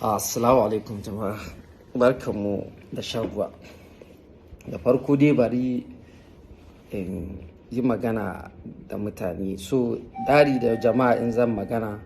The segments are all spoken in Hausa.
Assalamu alaikum jama'a. Barkanmu da shaguwa. Da farko dai bari in yi magana da mutane. So, dari da jama'a in zan magana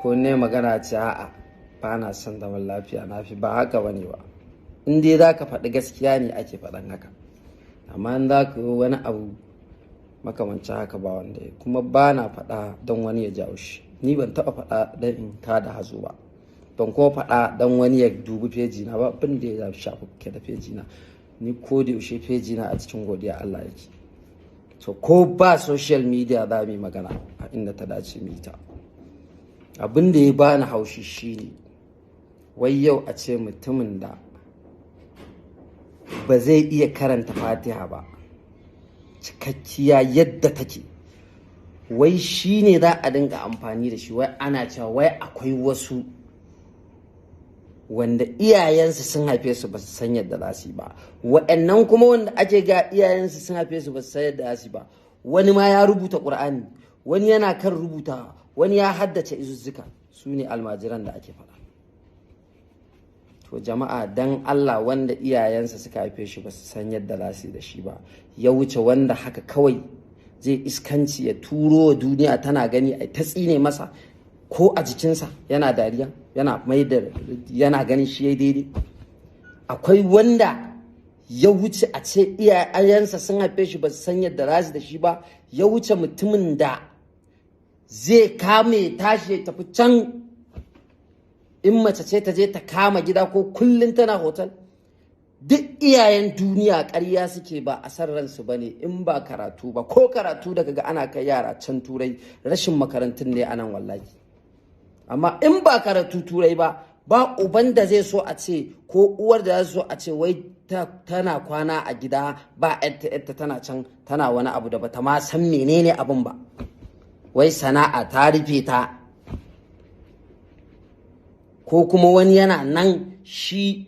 ko ne magana ce a'a ba na son zaman lafiya na fi ba haka bane ba. In dai za ka faɗi gaskiya ne ake faɗan haka. Amma in za ka yi wani abu makamancin haka ba wanda ya kuma ba na faɗa don wani ya jawo shi. Ni ban taɓa faɗa don in tada hazo ba. Ban kuma faɗa don wani ya dubi feji na ba abin da ya shafi ke da feji na. Ni ko da yaushe feji na a cikin godiya Allah yake. So ko ba social media za mu yi magana a inda ta dace mu yi ta. Abin da ya bani haushi shine wai yau a ce mutumin da ba zai iya karanta Fatiha ba cikakkiya yadda take, wai shine za a dinga amfani da shi, wai ana cewa wai akwai wasu wanda iyayensu sun haife su ba su san yadda za su yi ba, wa'annan kuma wanda ake ga iyayensu sun haife su ba su san yadda za su yi ba, wani ma ya rubuta Qur'ani, wani yana kan rubuta, wani ya haddace izuzzuka, su ne almajiran da ake faɗa. To jama'a dan Allah, wanda iyayensa suka haife shi ba su san yadda za su yi da shi ba, ya wuce wanda haka kawai zai iskanci ya turo wa duniya tana gani ai ta tsine masa ko a jikinsa yana dariya, yana ganin shi ya daidai. Akwai wanda ya wuce a ce iyayensa sun haife shi ba su san yadda za su da shi ba, ya wuce mutumin da zai kame tashi ya tafi can, in mace ce ta je ta kama gida ko kullum tana hotel. Duk iyayen duniya ƙarya suke, ba a san ransu ba ne, in ba karatu ba. Ko karatu daga ga ana kai yara can turai, rashin makarantun ne anan wallahi. Amma in ba karatu turai ba uban da zai so a ce ko uwar da zai so a ce wai tana kwana a gida ba yadda tana can tana wani abu da bata ma san menene abin ba, wai sana'a ta rufe ta. Ko kuma wani yana nan shi,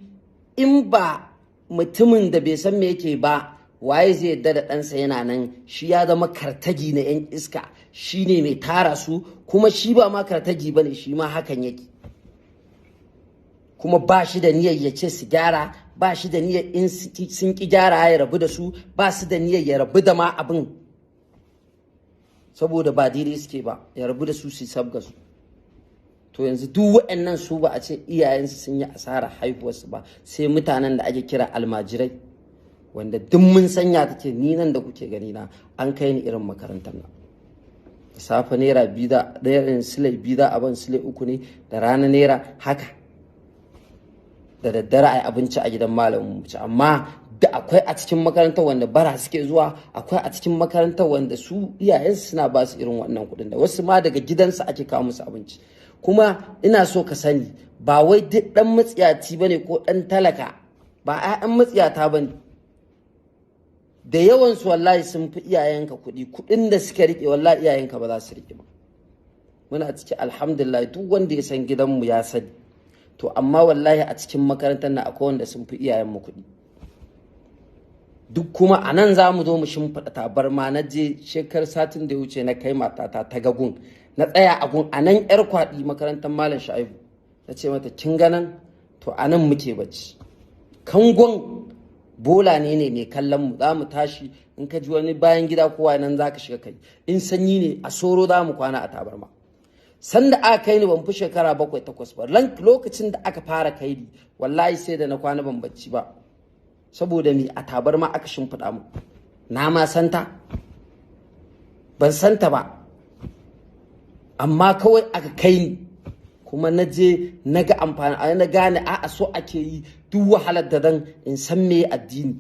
in ba mutumin da bai san me yake ba, waye zai yadda da ɗansa yana nan shi ya zama kartagi na 'yan iska, shi ne mai tara su, kuma shi ba ma kartagi ba ne, shi ma hakan yake. Kuma ba shi da niyyar ya ce su gyara, ba shi da niyyar in sun ki gyara ya rabu da su, ba su da niyyar ya rabu da ma abin, saboda ba daidai suke ba, ya rabu da su su sabga su. To yanzu duk waɗannan su ba a ce iyayensu sun yi asara haihuwarsu ba, sai mutanen da ake kira almajirai, wanda duk mun sanya take. Ni nan da kuke gani na an kai ni irin makarantar nan, da safe naira biyu da ɗaya sile biyu da abin sile uku ne, da rana naira haka, da daddare ai abinci a gidan malamin mu ci. Amma da akwai a cikin makarantar wanda bara suke zuwa, akwai a cikin makarantar wanda su iyayensu suna ba su irin wannan kuɗin, da wasu ma daga gidansu ake kawo musu abinci. Kuma ina so ka sani, ba wai duk ɗan matsiyaci ba ne ko ɗan talaka, ba 'ya'yan matsiyata ba ne. Da yawansu wallahi sun fi iyayenka kuɗi, kuɗin da suka riƙe wallahi iyayenka ba za su riƙe ba. Muna ciki alhamdulillah, duk wanda ya san gidanmu ya sani. To amma wallahi a cikin makarantar nan akwai wanda sun fi iyayenmu kuɗi. Duk kuma a nan za mu zo mu shimfiɗa tabarma. Na je satin da ya wuce na kai matata ta ga gun, na tsaya a gun a nan yar kwaɗi makarantar malam Sha'ibu, na ce mata kin ganan, to a nan muke bacci. Kangon bola ne mai kallon mu, za mu tashi, in ka ji wani bayan gida kowa nan za ka shiga kai, in sanyi ne a soro za mu kwana a tabarma. Sanda aka kai ni ban fi shekara 7-8 ba, lokacin da aka fara kai ni wallahi sai da na kwana ban bacci ba, saboda me a tabarma aka shimfiɗa mu. Na ma santa? Ban santa ba, amma kawai aka kai ni, kuma na je na ga amfani, na gane a'a so ake yi duk wahalar da zan in san me addini.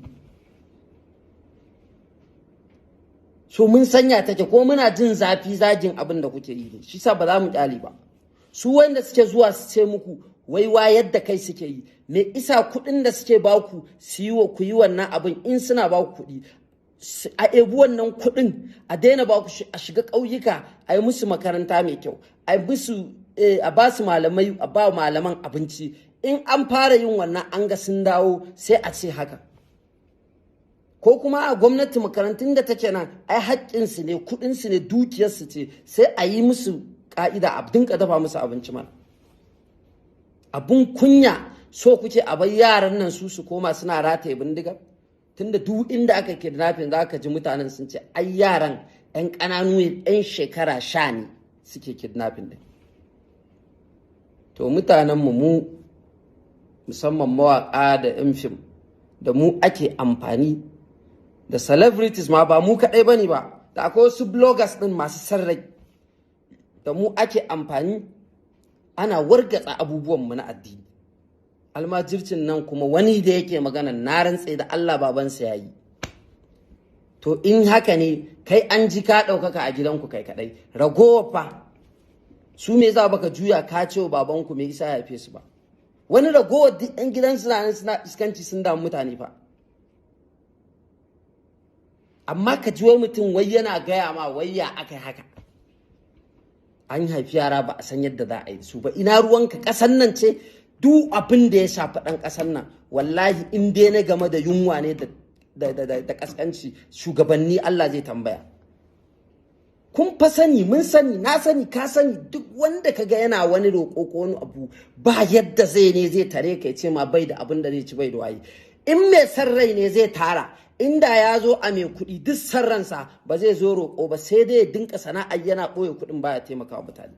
So mun sanya take, ko muna jin zafi zagin abin da kuke yi ne, shi sa ba za mu kyale ba. Su wanda suke zuwa su ce muku wai yadda kai suke yi, me isa kuɗin da suke baku su yi ku yi wannan abin, in suna baku kuɗi a ebi wannan kuɗin a daina baku, a shiga ƙauyuka a yi musu makaranta mai kyau, a ba su malamai, a ba malaman abinci. In an fara yin wannan an ga sun dawo sai a ce haka. Ko kuma a gwamnati makarantun da take nan ai haƙƙinsu ne, kuɗinsu ne, dukiyarsu ce, sai a yi musu ƙa'ida a dinka dafa musu abinci mana. abun kunya so kuke a bar yaran nan su koma suna rataye bindiga, tunda duk inda aka kidnapping za ka ji mutanen sun ce ai yaran 'yan ƙananu 'yan shekara 10 ne suke kidnapping din. To mutanenmu mu musamman mawaƙa da 'yan fim da mu ake amfani da celebrities ma ba mu kaɗai ba ne ba, da akwai wasu bloggers ɗin masu sarrai da mu ake amfani ana wargatsa abubuwanmu na addini. Almajircin nan kuma wani da yake magana na rantse da Allah babansa ya yi. To in haka ne kai an ji ka ɗaukaka a gidanku kai kaɗai, ragowa fa su me za baka juya ka ce wa babanku me isa ya haife su ba. Wani ragowa duk ɗan gidan suna iskanci sun damu mutane fa. Amma ka ji wai mutum wai yana gaya ma wai ya aka yi haka. An haifi yara ba a san yadda za a yi su ba. Ina ruwanka, ƙasan nan ce duk abin da ya shafi ɗan ƙasan nan wallahi in dai na game da yunwa ne da ƙasƙanci shugabanni Allah zai tambaya. Kun fa sani, mun sani, na sani, ka sani, duk wanda ka ga yana wani roƙo ko wani abu ba yadda zai tare ka ce ma bai da abin da zai ci bai da waye. In mai san rai ne zai tara, inda ya zo a mai kuɗi duk sarransa ba zai zo roƙo ba, sai dai ya dinka sana'ar yana ɓoye kuɗin baya taimakawa mutane.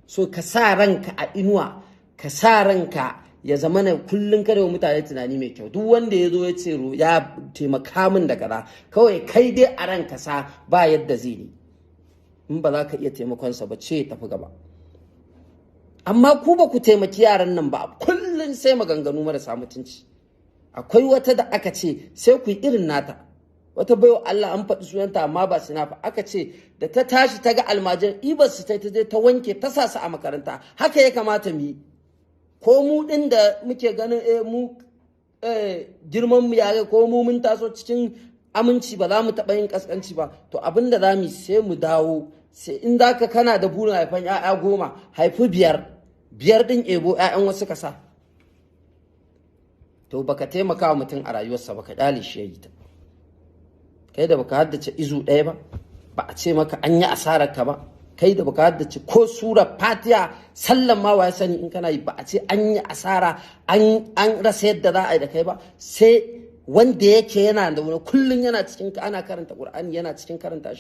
So ka sa ranka a inuwa, ka sa ranka ya zama na kullum kada wa mutane tunani mai kyau. Duk wanda ya zo ya ce ya taimaka min da kaza, kawai kai dai a ranka sa ba yadda zai yi. In ba za ka iya taimakonsa ba ce tafi gaba. Amma ku ba ku taimaki yaran nan ba, kullum sai maganganu marasa mutunci. Akwai wata da aka ce sai ku yi irin nata, wata baiwa Allah an faɗi sunanta amma ba su nafa, aka ce da ta tashi ta ga almajin ibar su ta je ta wanke ta sa su a makaranta. Haka ya kamata mu yi. Ko mu ɗin da muke ganin mu girman mu yare ko mu mun taso cikin aminci ba za mu taɓa yin ƙasƙanci ba, to abin da za mu yi sai mu dawo, sai in za ka kana da burin haifan 'ya'ya 10 haifi 5 ɗin ebo 'ya'yan wasu ka sa. To baka taimaka wa mutum a rayuwarsa baka ƙyale shi ya yi ta. Kai da baka haddace izu 1 ba, ba a ce maka an yi asarar ka ba. Kai da baka haddace ko sura Fatiha sallan ma wa ya sani in kana yi, ba a ce an yi asara an rasa yadda za a yi da kai ba. Sai wanda yake yana da wani kullum yana cikin ana karanta Qur'ani yana cikin karanta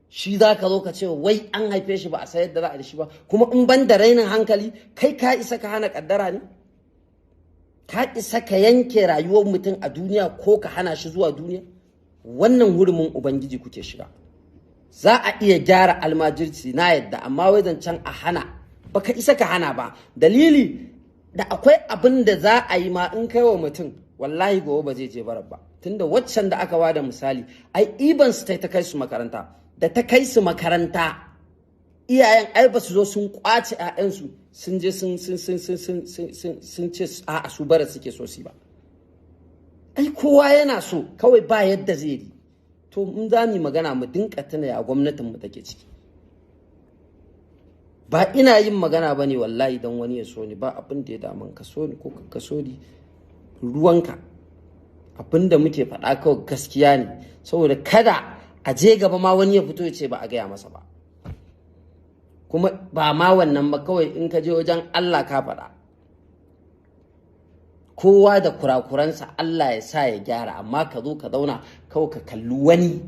shi za ka zo ka ce wai an haife shi ba a san yadda za a da shi ba. Kuma in ban da rainin hankali, kai ka isa ka hana kaddara ne? Ka isa ka yanke rayuwar mutum a duniya ko ka hana shi zuwa duniya? Wannan hurumin Ubangiji kuke shiga. Za a iya gyara almajirci na yadda, amma wai zancen a hana baka isa ka hana ba. Dalili da akwai abin da za a yi ma in kai wa mutum wallahi gobe ba zai je barar ba. Tunda waccan da aka bada misali, ai iban su ta kai su makaranta, da ta kai su makaranta iyayen ai ba su zo sun kwace 'ya'yansu sun je sun ce a'a su bara suke so su ba. Ai kowa yana so, kawai ba yadda zai yi. To in za mu magana mu dinka tuna ya gwamnatin mu take ciki. Ba ina yin magana bane wallahi dan wani ya so ni, ba abin da ya damun ka so ni ko ka so ni ruwanka. Abin da muke faɗa kawai gaskiya ne, saboda kada a je gaba ma wani ya fito ya ce ba a gaya masa ba. Kuma ba ma wannan ba, kawai in ka je wajen Allah ka faɗa. Kowa da kurakuransa Allah ya sa ya gyara, amma ka zo ka zauna kawai ka kalli wani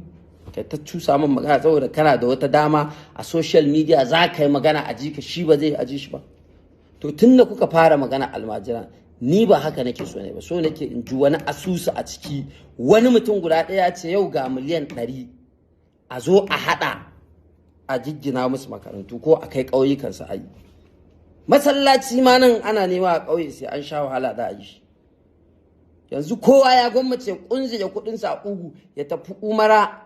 ka ta cusa min magana saboda kana da wata dama a social media za ka yi magana a ji ka, shi ba zai aji shi ba. To tun da kuka fara magana almajira, ni ba haka nake so ne ba, so nake in ji wani asusu a ciki, wani mutum guda ɗaya ce yau ga miliyan 100 a zo a haɗa a jiggina musu makarantu ko a kai ƙauyukansu a yi. Masallaci ma nan ana nema a ƙauye sai an sha wahala da a yi shi. Yanzu kowa ya gwammace ya kunzige kuɗinsa a ƙugu ya tafi umara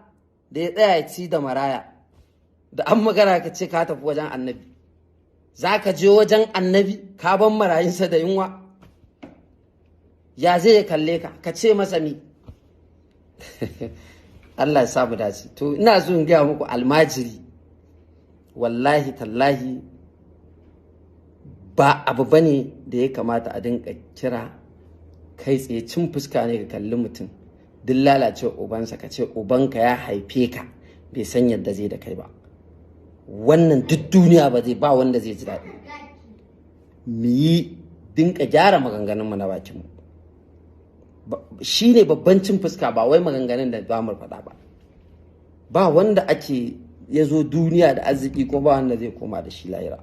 da ya tsaya ya ci da maraya. Da an magana ka ce ka tafi wajen annabi, za ka je wajen annabi ka ban marayinsa da yunwa? Ya zai ya kalle ka ka ce masa mi? Allah ya samu dace. To ina so in gaya muku almajiri wallahi tallahi ba abu bane da ya kamata a dinka kira kai tsaye. Cin fuska ne ka kalli mutum duk lalacewa ubansa ka ce ubanka ya haife ka bai san yadda zai da kai ba. Wannan duk duniya ba wanda zai ji daɗi. mu yi dinka gyara maganganunmu na bakinmu. Shi ne babban cin fuska, ba wai maganganun da ba mu faɗa ba. Ba wanda ya zo duniya da arziki ko ba wanda zai koma da shi lahira.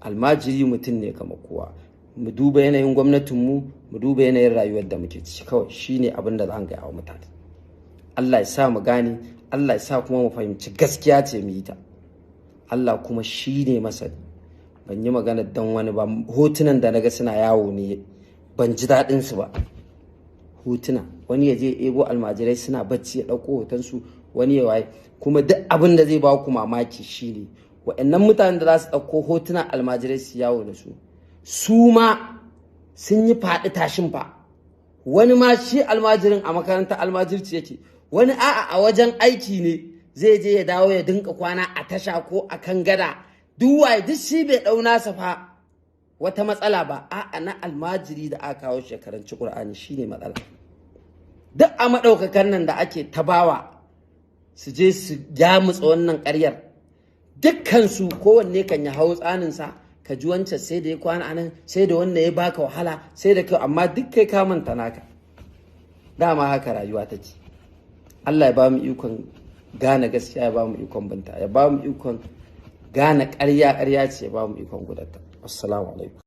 Almajiri mutum ne kamar kowa. Mu duba yanayin gwamnatinmu, mu duba yanayin rayuwar da muke ciki, kawai shi ne abin da zan gaya wa mutane. Allah ya sa mu gane, Allah ya sa kuma mu fahimci gaskiya ce mu yi ta. Allah kuma shi ne masani. Ban yi magana don wani ba. Hotunan da naga suna yawo ne ban ji daɗinsu ba. Hotuna, wani ya je ego almajirai suna bacci ya ɗauko hotonsu, wani ya waye. Kuma duk abin da zai ba ku mamaki shi ne wa'annan mutanen da za su ɗauko hotunan almajirai su yawo da su ma sun yi faɗi tashin fa. Wani ma shi almajirin a makarantar almajirci yake, wani a wajen aiki ne zai je ya dawo ya dinka kwana a tasha ko a kan gada. Duk shi bai ɗau nasa fa wata matsala ba. Na almajiri da aka kawo shi karanci Qur'ani shine matsala. Duk a maɗaukakan nan da ake tabawa su je su jamutsa wannan ƙaryar, dukkansu kowanne kan ya hau tsaninsa. Ka ji wancan sai da ya kwana anan, sai da wanda ya baka wahala, sai da kai, amma duk kai ka manta naka. Dama haka rayuwa take. Allah ya ba mu ikon gane gaskiya, ya ba mu ikon binta, ya ba mu ikon gane ƙarya ce, ya ba mu ikon gudanta. Assalamu alaikum.